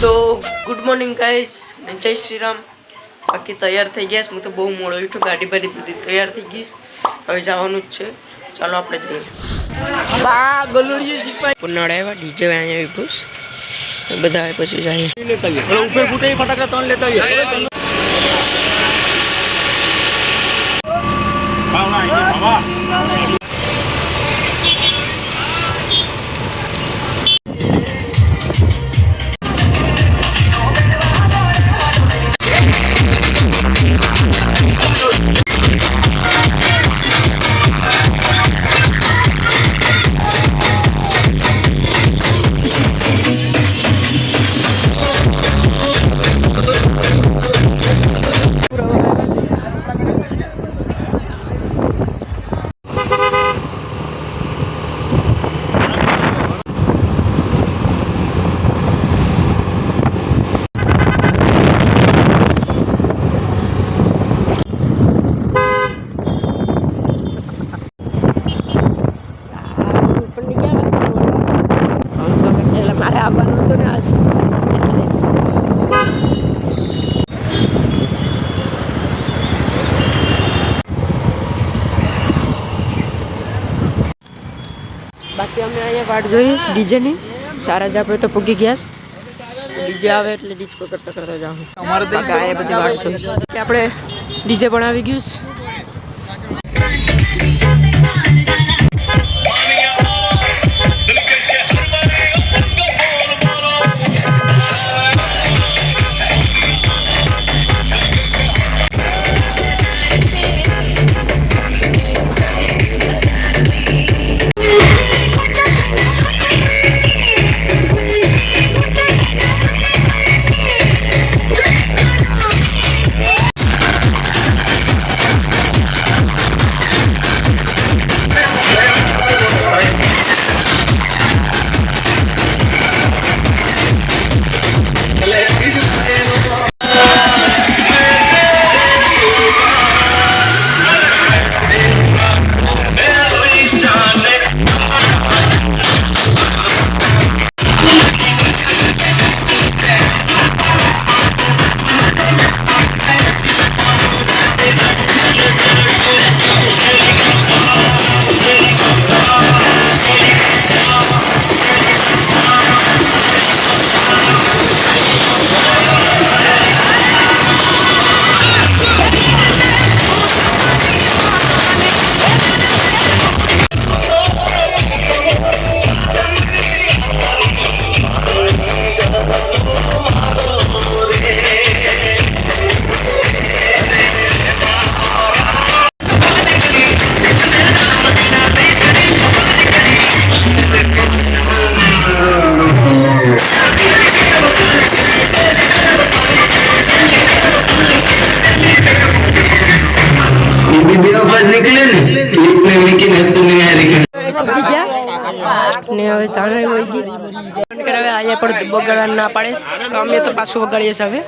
તો good morning guys અને જય શ્રી રામ. બાકી તૈયાર થઈ ગયા હું તો બહુ મોડો ઉઠ્યો, ગાડી બાડી બધી તૈયાર થઈ ગઈ, હવે જવાનું જ છે. ચાલો આપણે જઈએ. બા ગલુડિયું સિપાઈ પુનાળા આવ્યા, ડીજે અહીંયા વિભૂષ બધા આવે પછી જઈએ. ઉપર ફૂટે ફટાકડા ત્રણ લેતા આવીએ. બાકી અમે અહીંયા વાટ જોઈશ ડીજેની. સારા જ આપણે તો પૂગી ગયા. ડીજે આવે એટલે ડિસ્કો કરતા કરતા જાઉં. અમારે તો અહીંયા બધી વાટ જોઈશ. આપણે ડીજે પણ આવી ગયું. ને હવે ચાલે હોય ગઈ હવે અહીંયા પણ બગાડવા ના પાડે છે. અમે તો પાછું વગાડીએ છીએ હવે.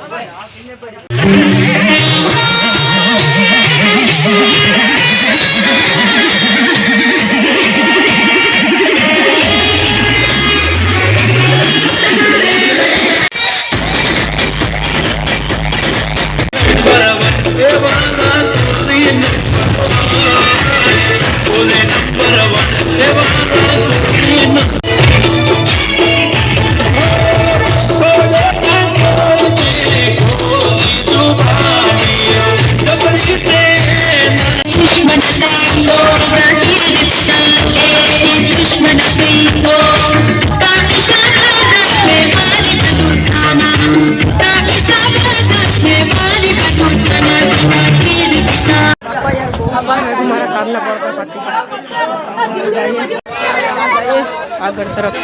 આગળ તરફ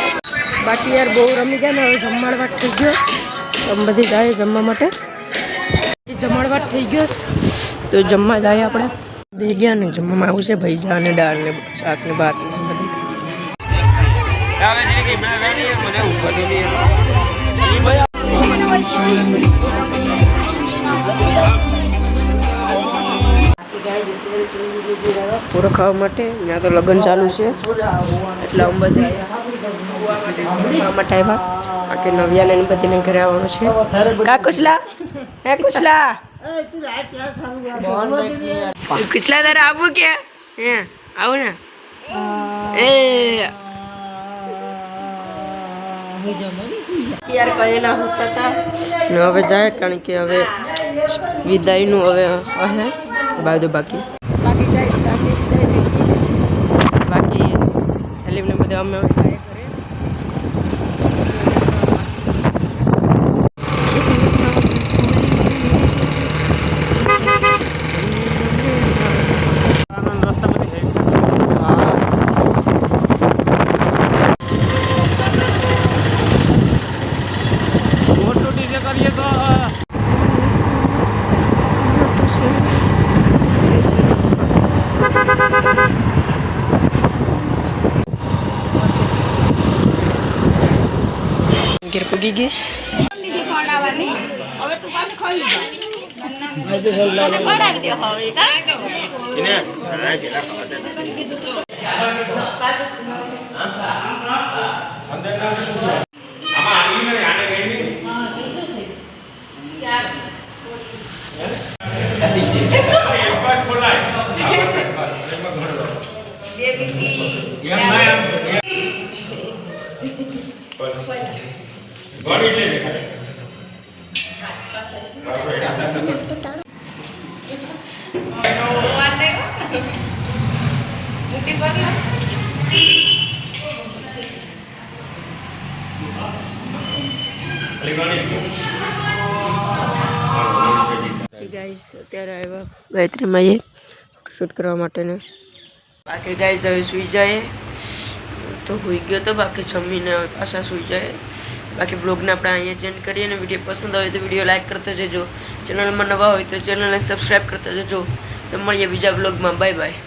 બાકી યાર બહુ રમી ગયા ને હવે જમણવાટ થઈ ગયો. અમે બધી જાય જમવા માટે. જમણવાટ થઈ ગયો તો જમવા જાય આપણે. બે ગયા ને જમવામાં આવું છે ભૈજા ને દાળ ને શાક ને ભાત ને બધી. પૂરો ખાવા માટે. ત્યાં તો લગ્ન ચાલુ છે એટલે અમે બધા ખાવા માટે આવ્યા. બાકી નવ્યાને ને બધીને ઘરે આવવાનું છે. કા કુશલા હે કુશલા કુશલા તારે આવું કે હે આવું ને એ યાર કઈ ના હોતા હતા ને હવે જાય કારણ કે હવે વિદાયનું હવે હે બાકી સલીમને બધા અમે ઘેર પૂગી ગઈશ. ગાઈસ અત્યારે આવ્યા ગાયત્રીમાં એ શૂટ કરવા માટેને. બાકી ગાઈસ હવે સૂઈ જાય તો હોઈ ગયો તો બાકી જમીને પાછા સૂઈ જાય. બાકી બ્લોગને આપણે અહીંયા ચેન્જ કરીએ અને વિડીયો પસંદ આવે તો વિડીયો લાઈક કરતા જજો. ચેનલમાં નવા હોય તો ચેનલને સબસ્ક્રાઈબ કરતા જજો. તો મળીએ બીજા બ્લોગમાં. Bye bye.